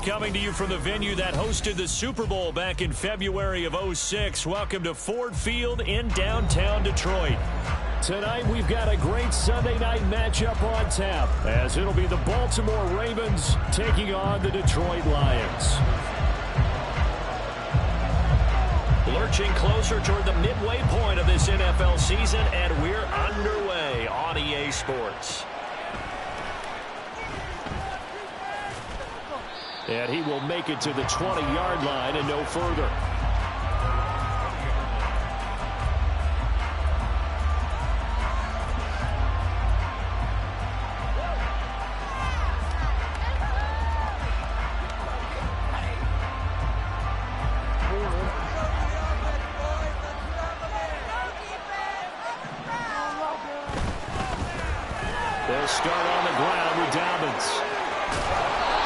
Coming to you from the venue that hosted the Super Bowl back in February of '06. Welcome to Ford Field in downtown Detroit. Tonight we've got a great Sunday night matchup on tap, as it'll be the Baltimore Ravens taking on the Detroit Lions. Lurching closer toward the midway point of this NFL season, and we're underway on EA Sports. And he will make it to the 20-yard line and no further. They'll start on the ground with Dobbins.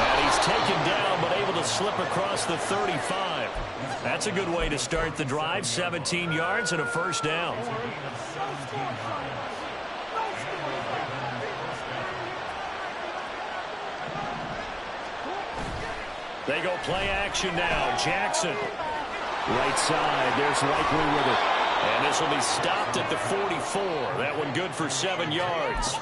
And he's taken down, but able to slip across the 35. That's a good way to start the drive. 17 yards and a first down. They go play action now. Jackson. Right side. There's Likely with it. And this will be stopped at the 44. That one good for 7 yards.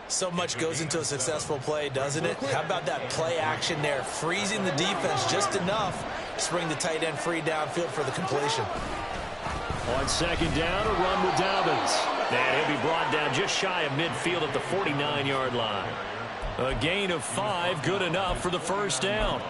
So much goes into a successful play, doesn't it? How about that play action there? Freezing the defense just enough to bring the tight end free downfield for the completion. On second down, a run with Dobbins. And he'll be brought down just shy of midfield at the 49-yard line. A gain of 5, good enough for the first down.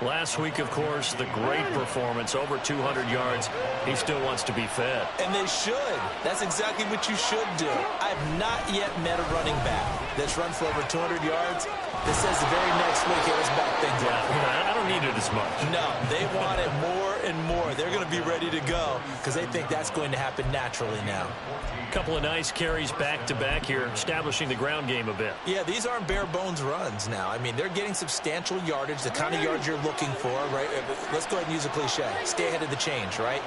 Last week, of course, the great performance, over 200 yards. He still wants to be fed. And they should. That's exactly what you should do. I've not yet met a running back that's run for over 200 yards that says the very next week, hey, let's back things up. I don't need it as much. No, they want it more and more. They're going to be ready to go because they think that's going to happen naturally now. A couple of nice carries back-to-back here, establishing the ground game a bit. Yeah, these aren't bare-bones runs now. I mean, they're getting substantial yardage, the kind of yards you're looking for, right? Let's go ahead and use a cliche. Stay ahead of the change, right?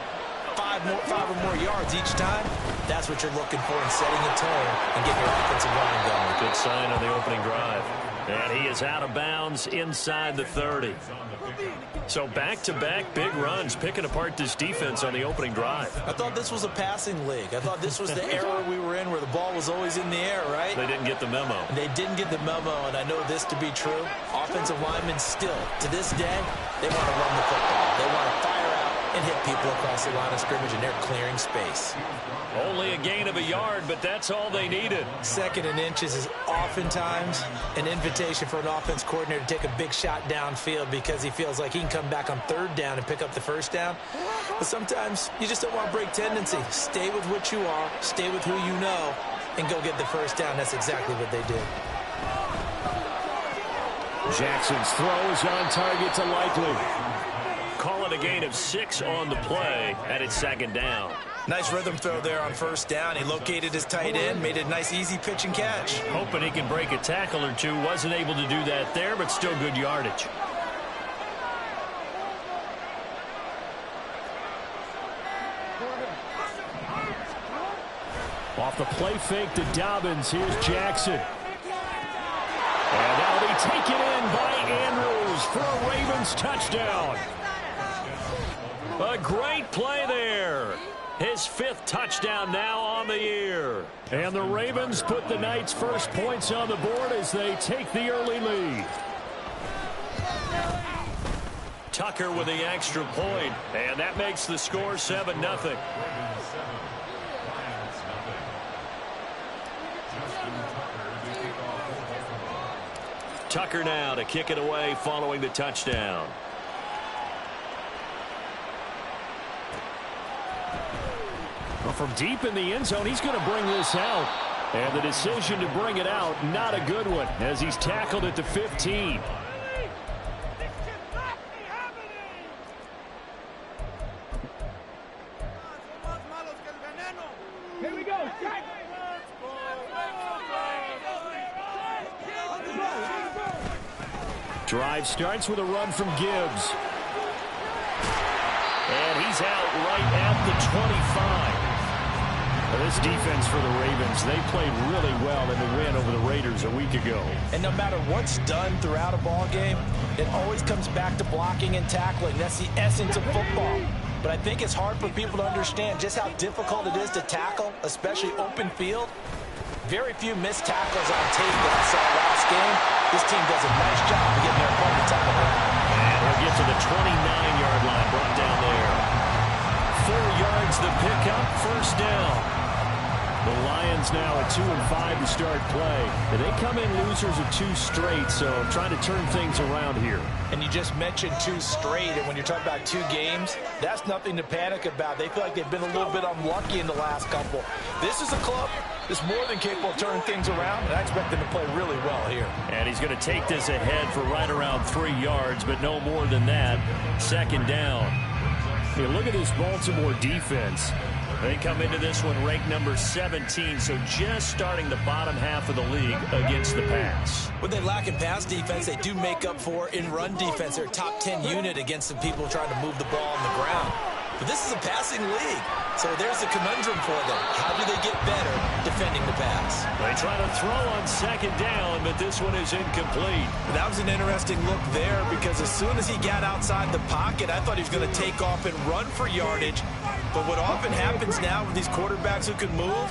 Five or more yards each time, that's what you're looking for in setting a tone and getting your offensive line going. Good sign on the opening drive. And he is out of bounds inside the 30. So back-to-back big runs, picking apart this defense on the opening drive. I thought this was a passing league. I thought this was the era we were in where the ball was always in the air, right? They didn't get the memo. And they didn't get the memo, and I know this to be true. Offensive linemen still, to this day, they want to run the football. They want to fire out and hit people across the line of scrimmage, and they're clearing space. Only a gain of a yard, but that's all they needed. Second and inches is oftentimes an invitation for an offense coordinator to take a big shot downfield because he feels like he can come back on third down and pick up the first down. But sometimes you just don't want to break tendency. Stay with what you are, stay with who you know, and go get the first down. That's exactly what they did. Jackson's throw is on target to Likely. Call it a gain of 6 on the play, and it's second down. Nice rhythm throw there on first down. He located his tight end, made it a nice easy pitch and catch. Hoping he can break a tackle or two. Wasn't able to do that there, but still good yardage. Off the play fake to Dobbins. Here's Jackson. And that'll be taken in by Andrews for a Ravens touchdown. A great play there. His 5th touchdown now on the year. And the Ravens put the night's first points on the board as they take the early lead. Tucker with the extra point, and that makes the score 7-0. Tucker now to kick it away following the touchdown. from deep in the end zone, he's going to bring this out. And the decision to bring it out, not a good one, as he's tackled at the 15. Here we go. Drive starts with a run from Gibbs. And he's out right at the 25. Well, this defense for the Ravens, they played really well in the win over the Raiders a week ago. And no matter what's done throughout a ball game, it always comes back to blocking and tackling. That's the essence of football. But I think it's hard for people to understand just how difficult it is to tackle, especially open field. Very few missed tackles on tape that I saw last game. This team does a nice job of getting their opponents out of there. And we'll get to the 29-yard line, brought down there. 4 yards the pickup, first down. The Lions now at 2-5 to start play. And they come in losers of 2 straight, so trying to turn things around here. And you just mentioned 2 straight, and when you're talking about 2 games, that's nothing to panic about. They feel like they've been a little bit unlucky in the last couple. This is a club that's more than capable of turning things around, and I expect them to play really well here. And he's going to take this ahead for right around 3 yards, but no more than that. Second down. Hey, look at this Baltimore defense. They come into this one ranked number 17, so just starting the bottom half of the league against the pass. What they lack in pass defense, they do make up for in run defense. They're a top 10 unit against some people trying to move the ball on the ground. But this is a passing league, so there's a conundrum for them. How do they get better defending the pass? They try to throw on second down, but this one is incomplete. That was an interesting look there because as soon as he got outside the pocket, I thought he was going to take off and run for yardage. But what often happens now with these quarterbacks who can move,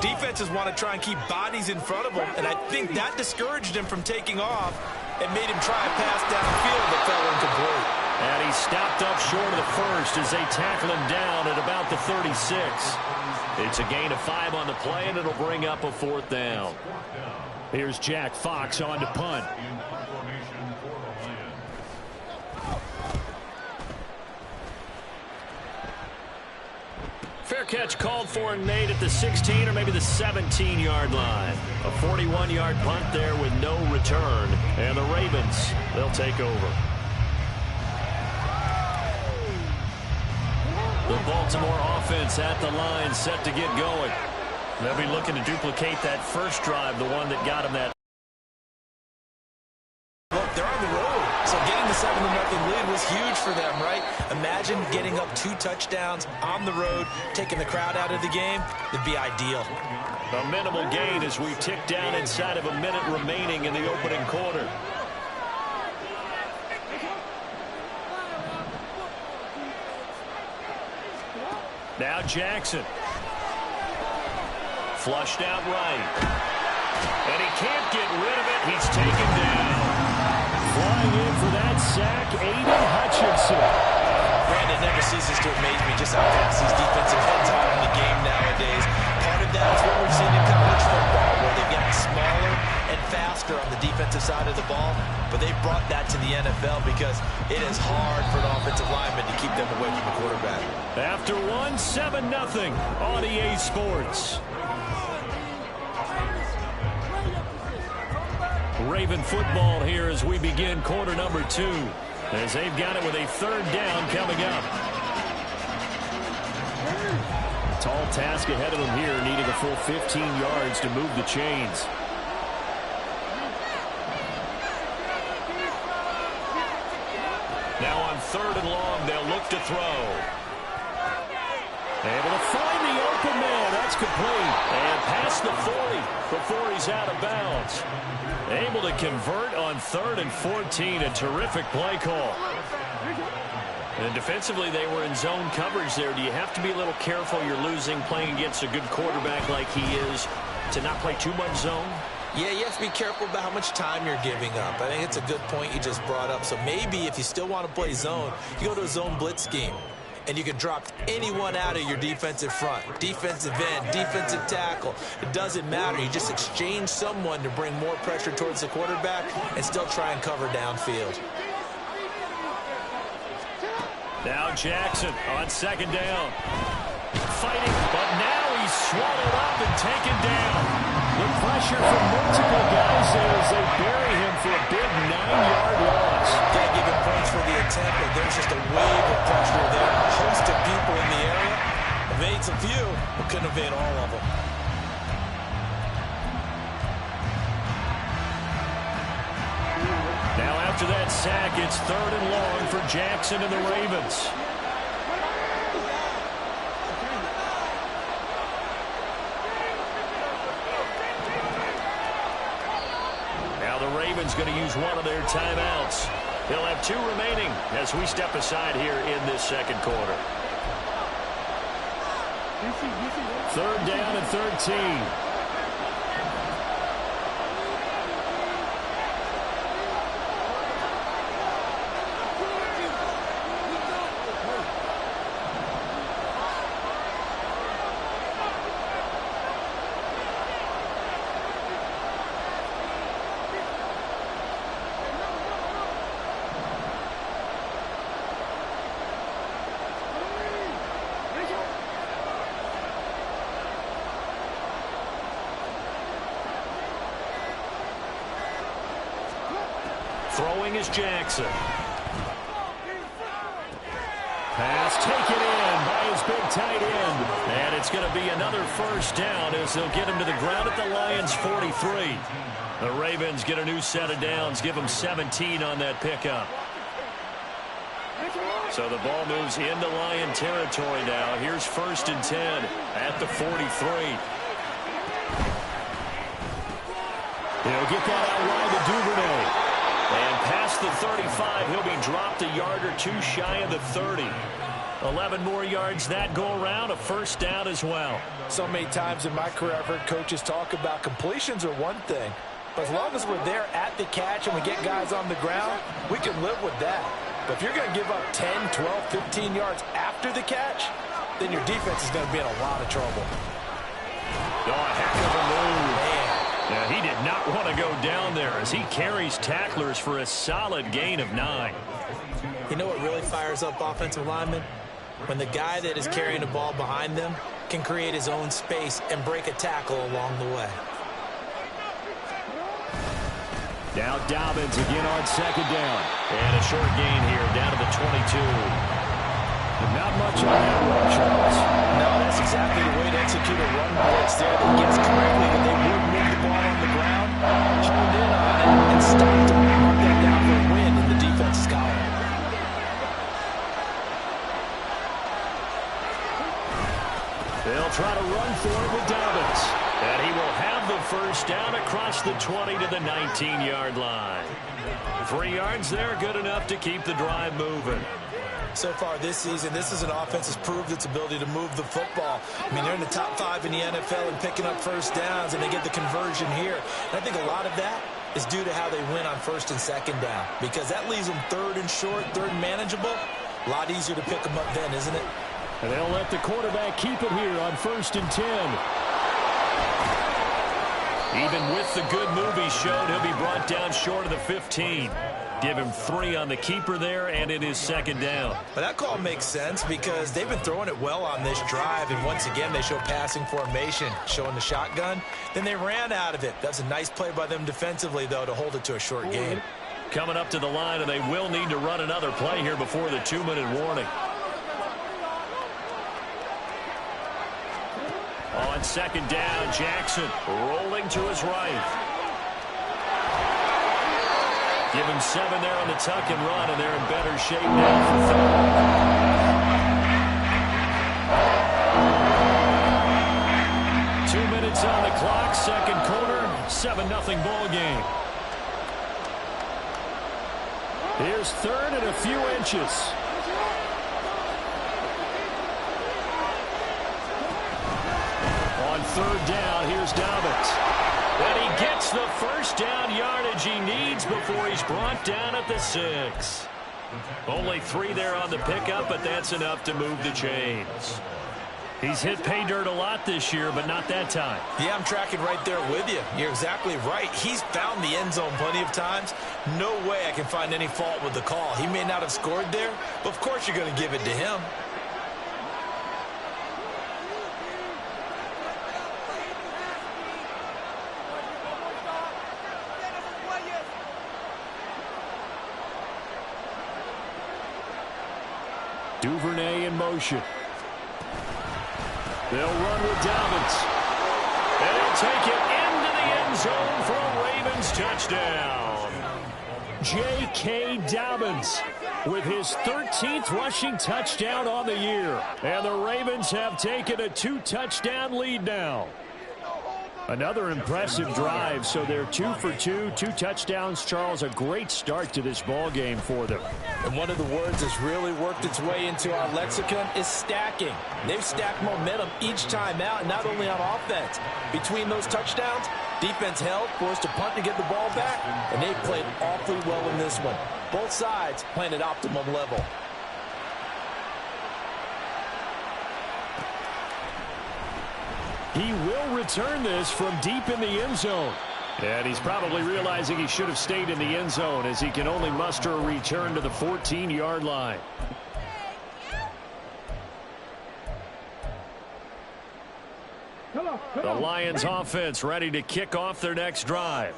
defenses want to try and keep bodies in front of them, and I think that discouraged him from taking off and made him try a pass downfield that fell incomplete. And he stopped up short of the first as they tackle him down at about the 36. It's a gain of 5 on the play, and it'll bring up a 4th down. Here's Jack Fox on to punt. Fair catch called for and made at the 16 or maybe the 17-yard line. A 41-yard punt there with no return. And the Ravens, they'll take over. The Baltimore offense at the line, set to get going. They'll be looking to duplicate that first drive, the one that got them that. Look, they're on the road, so getting the 7-0 lead was huge for them, right? Imagine getting up 2 touchdowns on the road, taking the crowd out of the game. It'd be ideal. A minimal gain as we tick down inside of a minute remaining in the opening quarter. Now Jackson. Flushed out right. And he can't get rid of it. He's taken down. Flying in for that sack, Aiden Hutchinson. Brandon, it never ceases to amaze me just how fast these defensive ends are in the game nowadays. Part of that is what we've seen in college football, where they've gotten smaller and faster on the defensive side of the ball. But they brought that to the NFL because it is hard for an offensive lineman to keep them away from the quarterback. After one, 7-0 on EA Sports. Raven football here as we begin quarter number 2. As they've got it with a 3rd down coming up. A tall task ahead of them here, needing a full 15 yards to move the chains. Now on 3rd and long, they'll look to throw. Able to find the open man. That's complete. And past the 40 before he's out of bounds. Able to convert on 3rd and 14. A terrific play call. And defensively, they were in zone coverage there. Do you have to be a little careful? You're losing playing against a good quarterback like he is to not play too much zone? Yeah, you have to be careful about how much time you're giving up. I think it's a good point you just brought up. So maybe if you still want to play zone, you go to a zone blitz scheme. And you can drop anyone out of your defensive front. Defensive end, defensive tackle. It doesn't matter. You just exchange someone to bring more pressure towards the quarterback and still try and cover downfield. Now Jackson on 2nd down. fighting, but now he's swallowed up and taken down. The pressure from multiple guys there as they bury him for a big 9-yard loss. Can't give him points for the attempt, but there's just a wave of pressure there. A host of people in the area. Evades a few, but couldn't evade all of them. Now after that sack, it's 3rd and long for Jackson and the Ravens. Now the Ravens going to use one of their timeouts. They'll have 2 remaining as we step aside here in this second quarter. 3rd down and 13. Throwing is Jackson. Pass taken in by his big tight end. And it's going to be another first down as they'll get him to the ground at the Lions' 43. The Ravens get a new set of downs, give them 17 on that pickup. So the ball moves into Lion territory now. Here's 1st and 10 at the 43. He'll get that out wide to Duvernay. And past the 35, he'll be dropped a yard or 2 shy of the 30. 11 more yards that go around, a first down as well. So many times in my career, I've heard coaches talk about completions are one thing. But as long as we're there at the catch and we get guys on the ground, we can live with that. But if you're going to give up 10, 12, 15 yards after the catch, then your defense is going to be in a lot of trouble. Oh, a heck of a move. Yeah, he did not want to go down there as he carries tacklers for a solid gain of 9. You know what really fires up offensive linemen? When the guy that is carrying the ball behind them can create his own space and break a tackle along the way. Now Dobbins again on 2nd down. And a short gain here down to the 22. Not much on that one, Charles. No, that's exactly the way to execute a run blitz there that gets correctly that they would move the ball on the ground, honed in on it, and stopped to mark that down for a win in the defense's column. They'll try to run for it with Dobbins. And he will have the first down across the 20 to the 19-yard line. 3 yards there, good enough to keep the drive moving. So far this season, this is an offense that's proved its ability to move the football. I mean, they're in the top 5 in the NFL and picking up first downs, and they get the conversion here. And I think a lot of that is due to how they win on 1st and 2nd down, because that leaves them 3rd and short, 3rd and manageable. A lot easier to pick them up then, isn't it? And they'll let the quarterback keep it here on 1st and 10. Even with the good move he showed, he'll be brought down short of the 15. Give him 3 on the keeper there, and it is 2nd down. But that call makes sense because they've been throwing it well on this drive, and once again they show passing formation, showing the shotgun. Then they ran out of it. That's a nice play by them defensively, though, to hold it to a short gain. Coming up to the line, and they will need to run another play here before the 2-minute warning. On 2nd down, Jackson rolling to his right. Give him 7 there on the tuck and run, and they're in better shape now for 3rd. 2 minutes on the clock, second quarter, 7-0 ball game. Here's 3rd and a few inches. On 3rd down, here's Dobbins. And he gets the first down yardage he needs before he's brought down at the 6. Only 3 there on the pickup, but that's enough to move the chains. He's hit pay dirt a lot this year, but not that time. Yeah, I'm tracking right there with you. You're exactly right. He's found the end zone plenty of times. No way I can find any fault with the call. He may not have scored there, but of course you're going to give it to him. Duvernay in motion. They'll run with Dobbins. And he'll take it into the end zone for a Ravens touchdown. J.K. Dobbins with his 13th rushing touchdown on the year. And the Ravens have taken a 2-touchdown lead now. Another impressive drive, so they're 2 for 2, 2 touchdowns. Charles, a great start to this ball game for them. And one of the words that's really worked its way into our lexicon is stacking. They've stacked momentum each time out, not only on offense. Between those touchdowns, defense held, forced a punt to get the ball back, and they played awfully well in this one. Both sides playing at optimum level. He will return this from deep in the end zone. And he's probably realizing he should have stayed in the end zone as he can only muster a return to the 14-yard line. The Lions offense ready to kick off their next drive.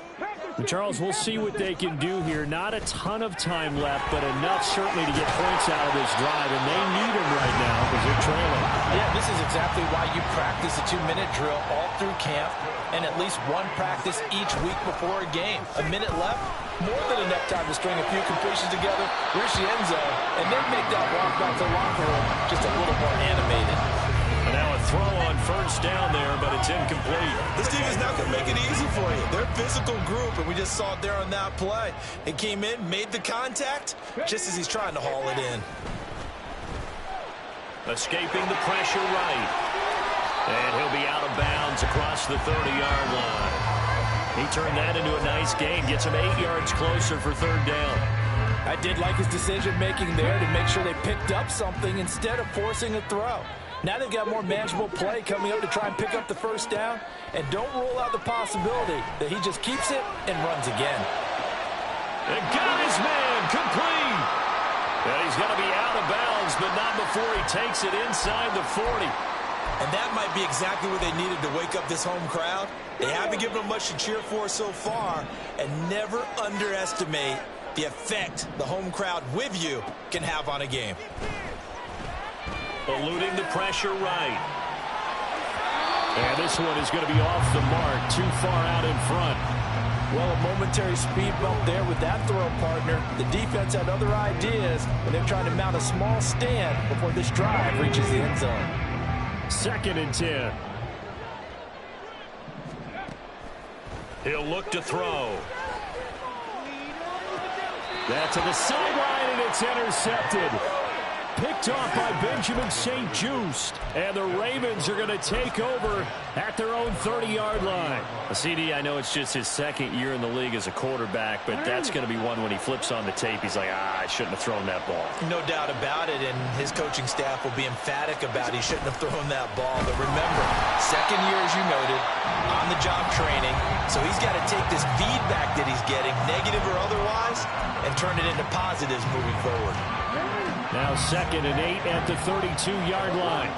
And Charles, we'll see what they can do here. Not a ton of time left, but enough certainly to get points out of this drive, and they need them right now because they're trailing. Yeah, this is exactly why you practice a 2-minute drill all through camp and at least one practice each week before a game. A minute left, more than enough time to string a few completions together, reach the end zone, and then make that walk back to the locker room just a little more animated. And now a throw on first down there, but it's incomplete. This team is not going to make it easy for you. They're a physical group, and we just saw it there on that play. It came in, made the contact, just as he's trying to haul it in. Escaping the pressure right. And he'll be out of bounds across the 30-yard line. He turned that into a nice gain, gets him 8 yards closer for third down. I did like his decision-making there to make sure they picked up something instead of forcing a throw. Now they've got more manageable play coming up to try and pick up the first down. And don't rule out the possibility that he just keeps it and runs again. And got his man complete. And he's going to be out of bounds, but not before he takes it inside the 40. And that might be exactly what they needed to wake up this home crowd. They haven't given them much to cheer for so far. And never underestimate the effect the home crowd with you can have on a game. Eluding the pressure right. And this one is going to be off the mark, too far out in front. Well, a momentary speed bump there with that throw partner. The defense had other ideas, and they're trying to mount a small stand before this drive reaches the end zone. 2nd and 10. He'll look to throw. That's to the sideline, and it's intercepted. Picked off by Benjamin St-Juste. And the Ravens are going to take over at their own 30-yard line. CD, I know it's just his 2nd year in the league as a quarterback, but that's going to be one when he flips on the tape. He's like, I shouldn't have thrown that ball. No doubt about it, and his coaching staff will be emphatic about he shouldn't have thrown that ball. But remember, 2nd year, as you noted, on-the-job training. So he's got to take this feedback that he's getting, negative or otherwise, and turn it into positives moving forward. Now 2nd and 8 at the 32-yard line.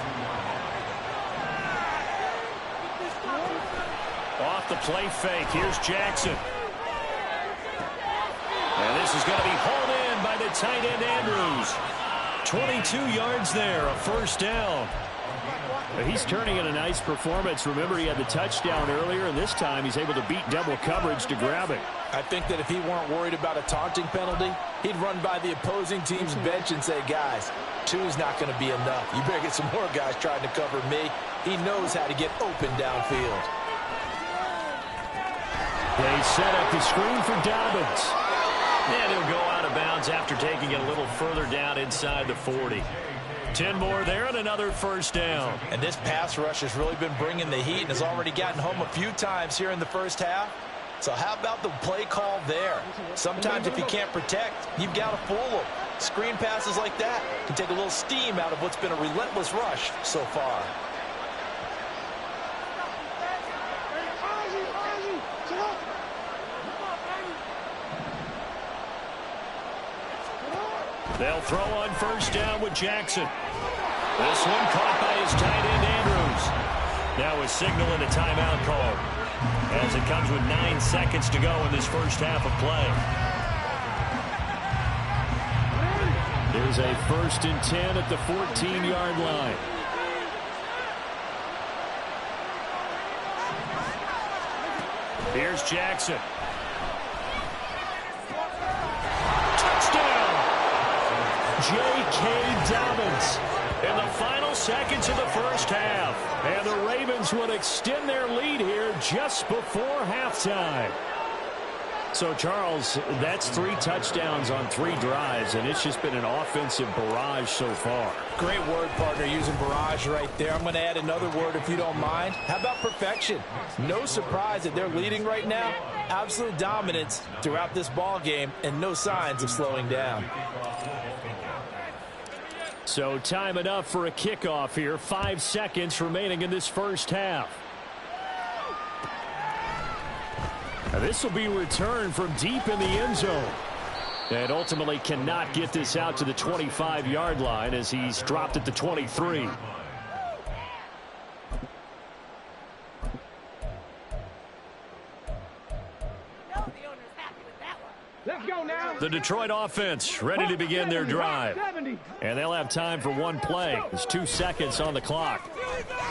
Off the play fake. Here's Jackson. And this is going to be hauled in by the tight end Andrews. 22 yards there, a first down. He's turning in a nice performance. Remember, he had the touchdown earlier, and this time he's able to beat double coverage to grab it. I think that if he weren't worried about a taunting penalty, he'd run by the opposing team's bench and say, guys, 2 is not going to be enough. You better get some more guys trying to cover me. He knows how to get open downfield. They set up the screen for Dobbins. And he'll go out of bounds after taking it a little further down inside the 40. 10 more there and another first down. And this pass rush has really been bringing the heat and has already gotten home a few times here in the first half. So how about the play call there? Sometimes if you can't protect, you've got to fool them. Screen passes like that can take a little steam out of what's been a relentless rush so far. They'll throw on first down with Jackson. This one caught by his tight end Andrews. Now a signal and a timeout call as it comes with 9 seconds to go in this first half of play. Here's a 1st and 10 at the 14-yard line. Here's Jackson. Touchdown! J.K. Dobbins in the final seconds of the first half. And the Ravens would extend their lead here just before halftime. So, Charles, that's 3 touchdowns on 3 drives, and it's just been an offensive barrage so far. Great word, partner, using barrage right there. I'm going to add another word if you don't mind. How about perfection? No surprise that they're leading right now. Absolute dominance throughout this ball game and no signs of slowing down. So time enough for a kickoff here. 5 seconds remaining in this first half. Now this will be returned from deep in the end zone. And ultimately cannot get this out to the 25-yard line as he's dropped at the 23. The Detroit offense ready to begin their drive. And they'll have time for 1 play. There's 2 seconds on the clock.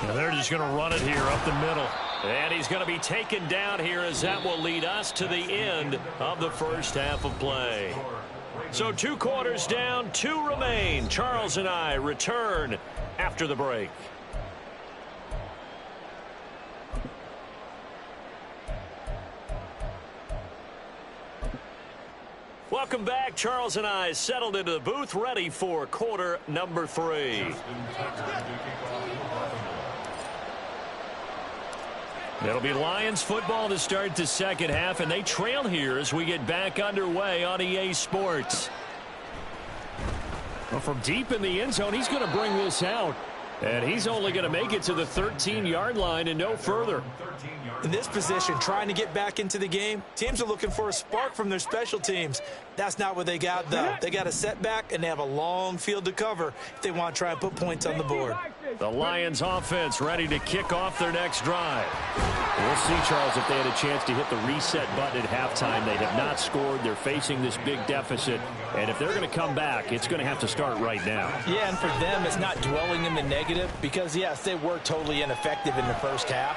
And they're just going to run it here up the middle. And he's going to be taken down here as that will lead us to the end of the first half of play. So 2 quarters down, 2 remain. Charles and I return after the break. Welcome back. Charles and I settled into the booth, ready for quarter number 3. It'll be Lions football to start the second half, and they trail here as we get back underway on EA Sports. Well, from deep in the end zone, he's going to bring this out. And he's only going to make it to the 13-yard line and no further. In this position, trying to get back into the game, teams are looking for a spark from their special teams. That's not what they got, though. They got a setback, and they have a long field to cover if they want to try and put points on the board. The Lions offense ready to kick off their next drive. We'll see, Charles, if they had a chance to hit the reset button at halftime. They have not scored. They're facing this big deficit. And if they're going to come back, it's going to have to start right now. Yeah, and for them, it's not dwelling in the negative because, yes, they were totally ineffective in the first half.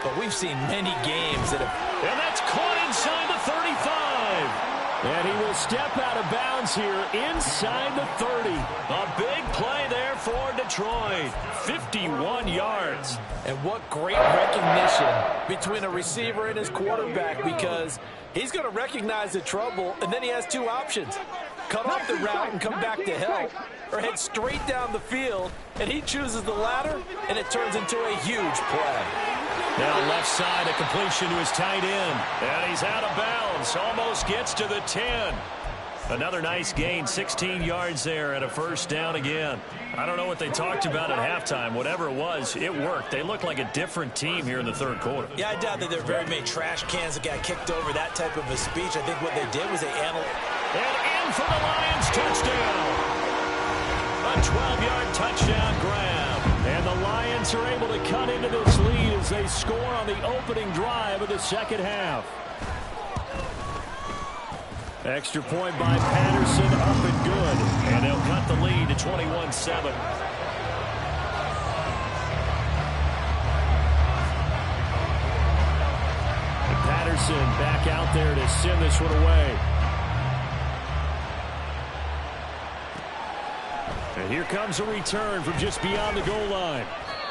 But we've seen many games that have... And that's caught inside the 35. And he will step out of bounds here inside the 30. A big play there for Detroit. 51 yards. And what great recognition between a receiver and his quarterback, because he's going to recognize the trouble, and then he has 2 options. Cut off the route and come back to help, or head straight down the field, and he chooses the latter, and it turns into a huge play. Now left side, a completion to his tight end. And he's out of bounds. Almost gets to the 10. Another nice gain, 16 yards there and a first down again. I don't know what they talked about at halftime. Whatever it was, it worked. They look like a different team here in the third quarter. Yeah, I doubt that there are very many trash cans that got kicked over that type of a speech. I think what they did was they analyzed. And in for the Lions, touchdown. A 12-yard touchdown grab. And the Lions are able to cut into this lead as they score on the opening drive of the second half. Extra point by Patterson, up and good. And they'll cut the lead to 21-7. And Patterson back out there to send this one away. And here comes a return from just beyond the goal line.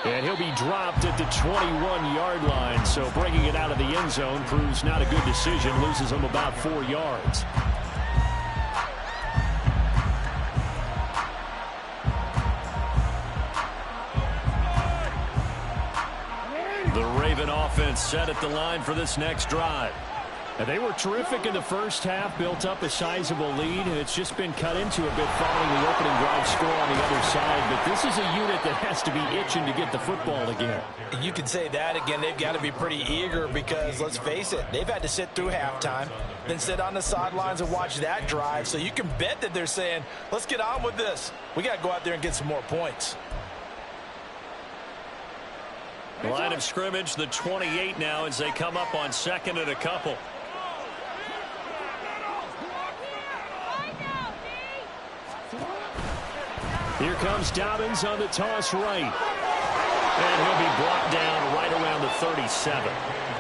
And he'll be dropped at the 21-yard line. So bringing it out of the end zone proves not a good decision. Loses him about 4 yards. The Raven offense set at the line for this next drive. And they were terrific in the first half, built up a sizable lead, and it's just been cut into a bit following the opening drive score on the other side. But this is a unit that has to be itching to get the football again. You can say that again. They've got to be pretty eager because, let's face it, they've had to sit through halftime, then sit on the sidelines and watch that drive. So you can bet that they're saying, let's get on with this. We got to go out there and get some more points. Line of scrimmage, the 28 now as they come up on second and a couple. Here comes Dobbins on the toss right. And he'll be brought down right around the 37.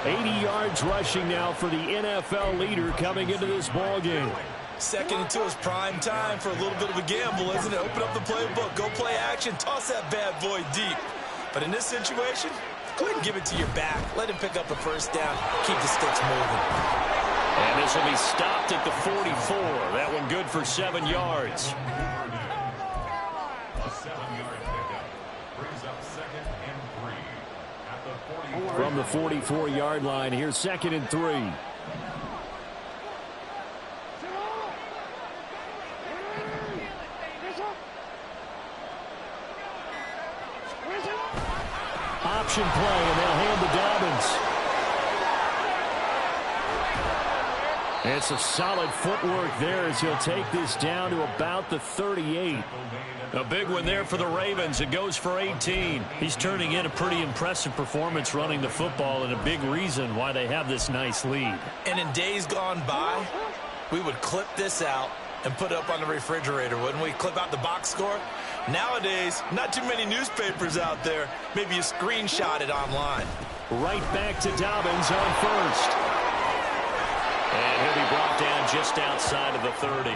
80 yards rushing now for the NFL leader coming into this ball game. Second and 2 is prime time for a little bit of a gamble, isn't it? Open up the playbook, go play action, toss that bad boy deep. But in this situation, go ahead and give it to your back. Let him pick up a first down. Keep the sticks moving. And this will be stopped at the 44. That one good for 7 yards. From the 44-yard line, here's 2nd and 3. Option play, and they'll hand to Dobbins. It's a solid footwork there as he'll take this down to about the 38. A big one there for the Ravens. It goes for 18. He's turning in a pretty impressive performance running the football, and a big reason why they have this nice lead. And in days gone by, we would clip this out and put it up on the refrigerator, wouldn't we? Clip out the box score. Nowadays, not too many newspapers out there. Maybe you screenshot it online. Right back to Dobbins on first. And he'll be brought down just outside of the 30.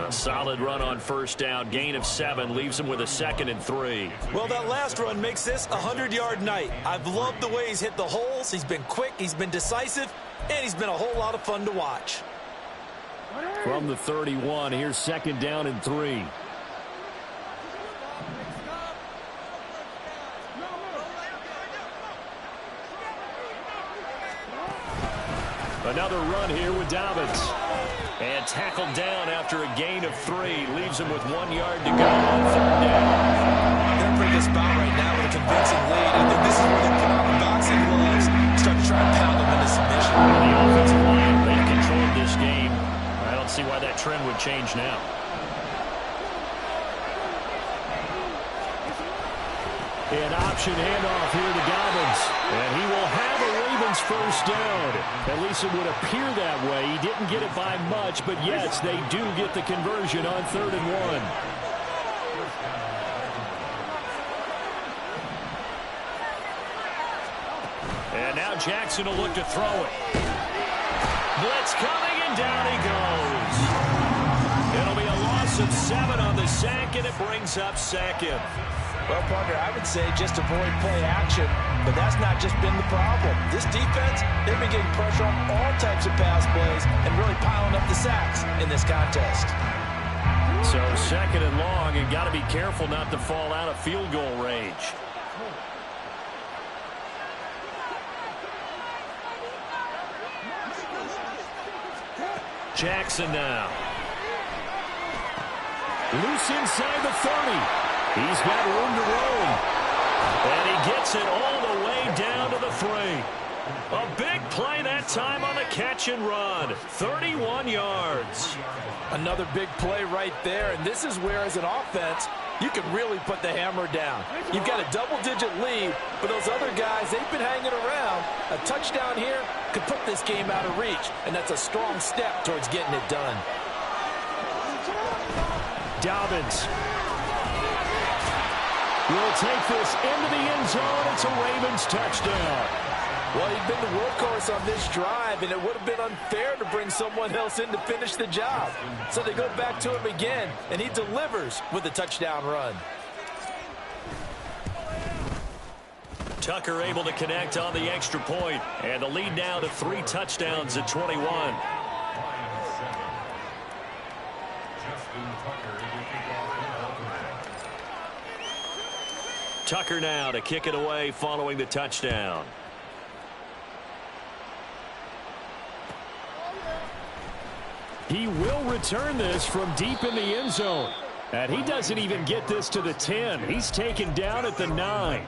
A solid run on first down. Gain of 7 leaves him with a 2nd and 3. Well, that last run makes this a 100-yard night. I've loved the way he's hit the holes. He's been quick, he's been decisive, and he's been a whole lot of fun to watch. From the 31, here's 2nd down and 3. Another run here with Dobbins. And tackled down after a gain of 3. Leaves him with 1 yard to go on 3rd down. They're in a pretty good spot right now with a convincing lead. I think this is where they put on the boxing gloves, start to try and pound them into submission. The offensive line, they've controlled this game. I don't see why that trend would change now. An option handoff here to Dobbins. And he will have a Ravens first down. At least it would appear that way. He didn't get it by much, but yes, they do get the conversion on 3rd and 1. And now Jackson will look to throw it. Blitz coming, and down he goes. It'll be a loss of 7 on the sack, and it brings up 2nd. Well, partner, I would say just avoid play action, but that's not just been the problem. This defense, they've been getting pressure on all types of pass plays and really piling up the sacks in this contest. So 2nd and long, and got to be careful not to fall out of field goal range. Jackson now. Loose inside the 30. He's got room to roam. And he gets it all the way down to the 3. A big play that time on the catch and run. 31 yards. Another big play right there, and this is where, as an offense, you can really put the hammer down. You've got a double-digit lead, but those other guys, they've been hanging around. A touchdown here could put this game out of reach, and that's a strong step towards getting it done. Dobbins will take this into the end zone. It's a Ravens touchdown. Well, he'd been the workhorse on this drive, and it would have been unfair to bring someone else in to finish the job. So they go back to him again, and he delivers with a touchdown run. Tucker able to connect on the extra point, and the lead now to 3 touchdowns at 21. Tucker now to kick it away following the touchdown. He will return this from deep in the end zone. And he doesn't even get this to the 10. He's taken down at the 9.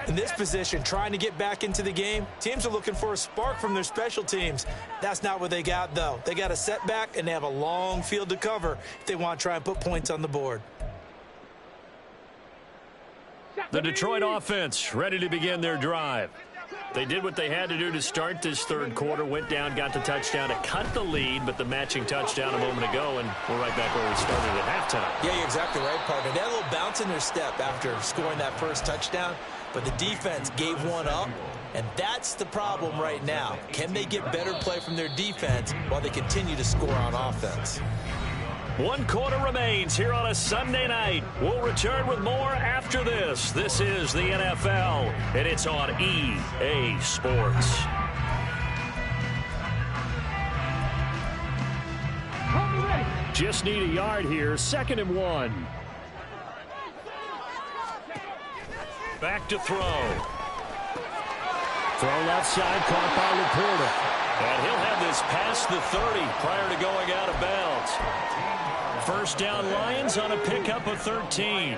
In this position, trying to get back into the game, teams are looking for a spark from their special teams. That's not what they got, though. They got a setback, and they have a long field to cover if they want to try and put points on the board. The Detroit offense ready to begin their drive. They did what they had to do to start this third quarter, went down, got the touchdown to cut the lead, but the matching touchdown a moment ago, and we're right back where we started at halftime. Yeah, you're exactly right, partner. They had a little bounce in their step after scoring that first touchdown, but the defense gave one up, and that's the problem right now. Can they get better play from their defense while they continue to score on offense? 1 quarter remains here on a Sunday night. We'll return with more after this. This is the NFL, and it's on EA Sports. Just need a yard here. 2nd and 1. Back to throw. Throw left side, caught by Laporta. And he'll have this past the 30 prior to going out of bounds. First down Lions on a pickup of 13.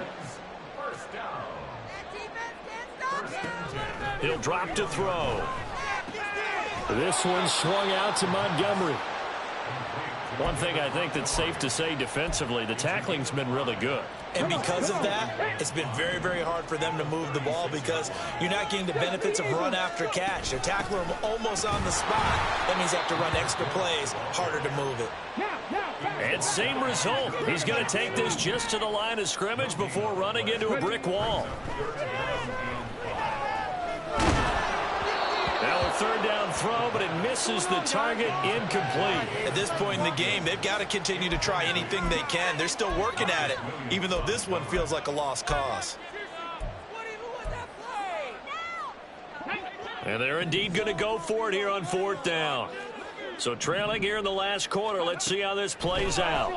He'll drop to throw. This one swung out to Montgomery. One thing I think that's safe to say defensively, the tackling's been really good. And because of that, it's been very, very hard for them to move the ball because you're not getting the benefits of run after catch. They're tackling them almost on the spot. That means they have to run extra plays, harder to move it. And same result. He's going to take this just to the line of scrimmage before running into a brick wall. Now a third down throw, but it misses the target, incomplete. At this point in the game, they've got to continue to try anything they can. They're still working at it, even though this one feels like a lost cause. And they're indeed going to go for it here on 4th down. So trailing here in the last quarter, let's see how this plays out.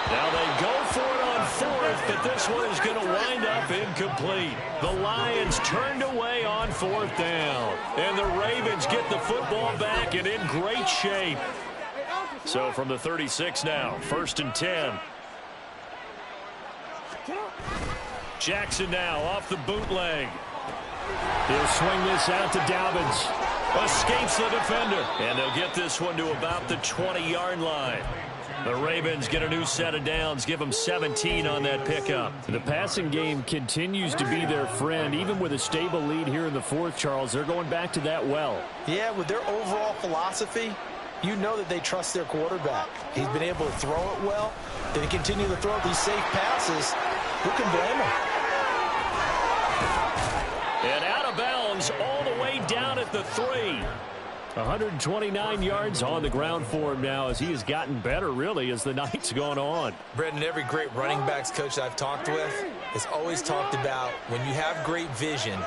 Now they go for it on 4th, but this one is going to wind up incomplete. The Lions turned away on 4th down. And the Ravens get the football back and in great shape. So from the 36 now, 1st and 10. Jackson now off the bootleg. He'll swing this out to Dobbins. Escapes the defender. And they'll get this one to about the 20-yard line. The Ravens get a new set of downs, give them 17 on that pickup. The passing game continues to be their friend. Even with a stable lead here in the 4th, Charles, they're going back to that well. Yeah, with their overall philosophy, you know that they trust their quarterback. He's been able to throw it well. They continue to throw these safe passes. Who can blame them? And out of bounds all the way down at the 3. 129 yards on the ground for him now as he has gotten better, really, as the night's gone on. Brendan, every great running backs coach I've talked with has always talked about when you have great vision,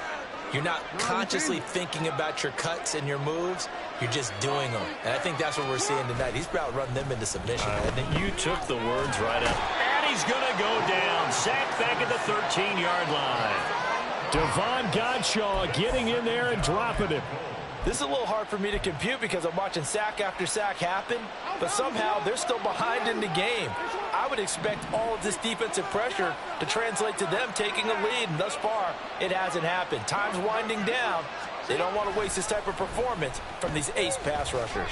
you're not consciously thinking about your cuts and your moves. You're just doing them. And I think that's what we're seeing tonight. He's about running them into submission. I think you took the words right out. And he's going to go down. Sacked back at the 13-yard line. Devon Godshaw getting in there and dropping it. This is a little hard for me to compute because I'm watching sack after sack happen, but somehow they're still behind in the game. I would expect all of this defensive pressure to translate to them taking a lead, and thus far, it hasn't happened. Time's winding down. They don't want to waste this type of performance from these ace pass rushers.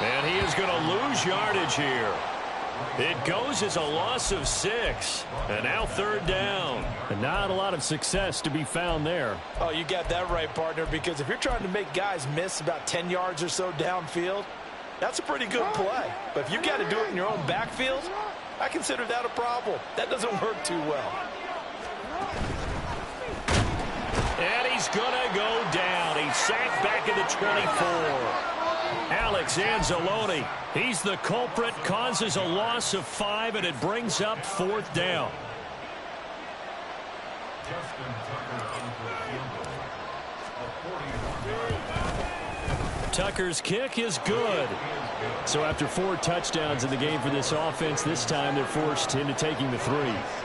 And he is going to lose yardage here. It goes as a loss of 6. And now 3rd down. And not a lot of success to be found there. Oh, you got that right, partner, because if you're trying to make guys miss about 10 yards or so downfield, that's a pretty good play. But if you've got to do it in your own backfield, I consider that a problem. That doesn't work too well. And he's going to go down. He's sacked back at the 24. Alex Anzalone, he's the culprit, causes a loss of 5, and it brings up 4th down. Tucker's kick is good. So after 4 touchdowns in the game for this offense, this time they're forced into taking the 3.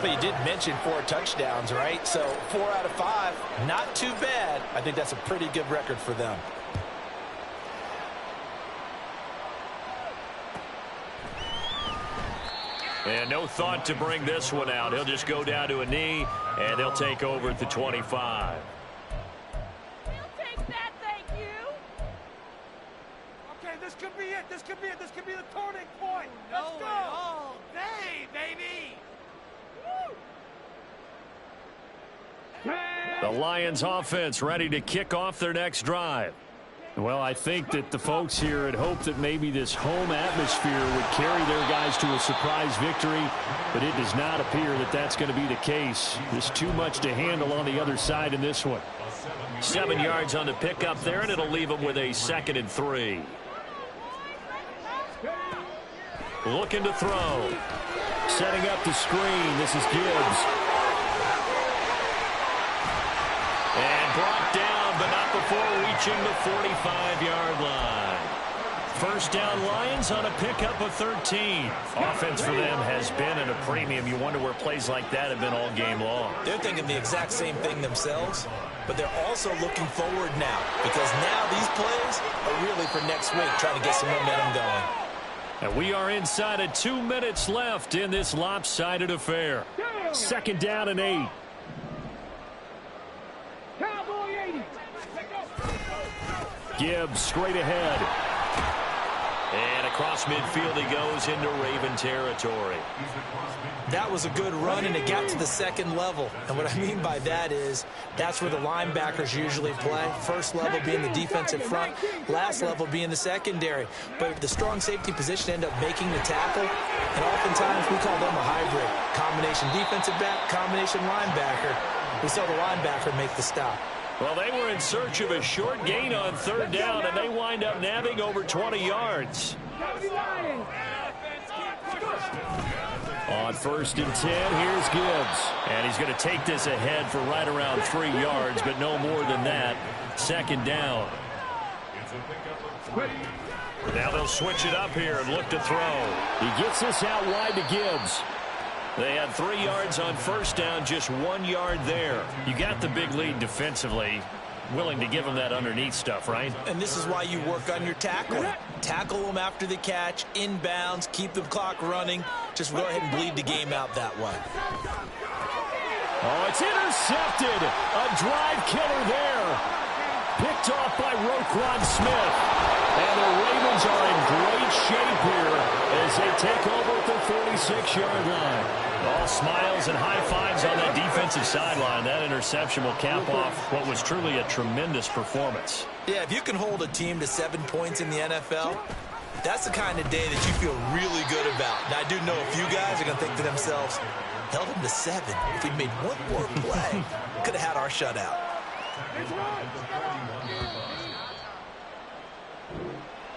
But you did mention 4 touchdowns, right? So 4 out of 5, not too bad. I think that's a pretty good record for them. And no thought to bring this one out. He'll just go down to a knee, and they'll take over at the 25. We'll take that, thank you. Okay, this could be it. This could be it. This could be the turning point. Let's go. All day, baby. Woo! The Lions offense ready to kick off their next drive. Well, I think that the folks here had hoped that maybe this home atmosphere would carry their guys to a surprise victory, but it does not appear that that's going to be the case. There's too much to handle on the other side in this one. 7 yards on the pickup there, and it'll leave them with a 2nd and 3. Looking to throw. Setting up the screen. This is Gibbs. And brought down, but not before reaching the 45-yard line. First down Lions on a pickup of 13. Offense for them has been at a premium. You wonder where plays like that have been all game long. They're thinking the exact same thing themselves, but they're also looking forward now, because now these plays are really for next week, trying to get some momentum going. And we are inside of 2 minutes left in this lopsided affair. 2nd down and 8. Gibbs straight ahead. And across midfield he goes into Raven territory. That was a good run, and it got to the 2nd level. And what I mean by that is that's where the linebackers usually play. First level being the defensive front, last level being the secondary. But the strong safety position ended up making the tackle, and oftentimes we call them a hybrid. Combination defensive back, combination linebacker. We saw the linebacker make the stop. Well, they were in search of a short gain on 3rd down, and they wind up nabbing over 20 yards. On 1st and 10, here's Gibbs. And he's going to take this ahead for right around 3 yards, but no more than that. 2nd down. Now they'll switch it up here and look to throw. He gets this out wide to Gibbs. They had 3 yards on 1st down, just 1 yard there. You got the big lead defensively. Willing to give them that underneath stuff, right? And this is why you work on your tackling. Tackle them after the catch, inbounds, keep the clock running. Just go ahead and bleed the game out that way. Oh, it's intercepted. A drive killer there. Picked off by Roquan Smith. And the Ravens are in great shape here as they take over at the 46-yard line. All smiles and high fives on that defensive sideline. That interception will cap off what was truly a tremendous performance. Yeah, if you can hold a team to 7 points in the NFL, that's the kind of day that you feel really good about. Now, I do know a few guys are going to think to themselves, held them to 7. If we'd made one more play, could have had our shutout.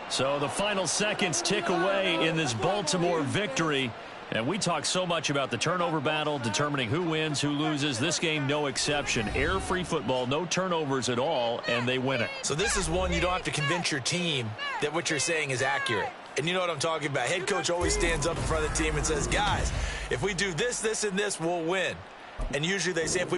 So the final seconds tick away in this Baltimore victory. And we talk so much about the turnover battle, determining who wins, who loses. This game, no exception. Error-free football, no turnovers at all, and they win it. So this is one you don't have to convince your team that what you're saying is accurate. And you know what I'm talking about. Head coach always stands up in front of the team and says, guys, if we do this, this, and this, we'll win. And usually they say if we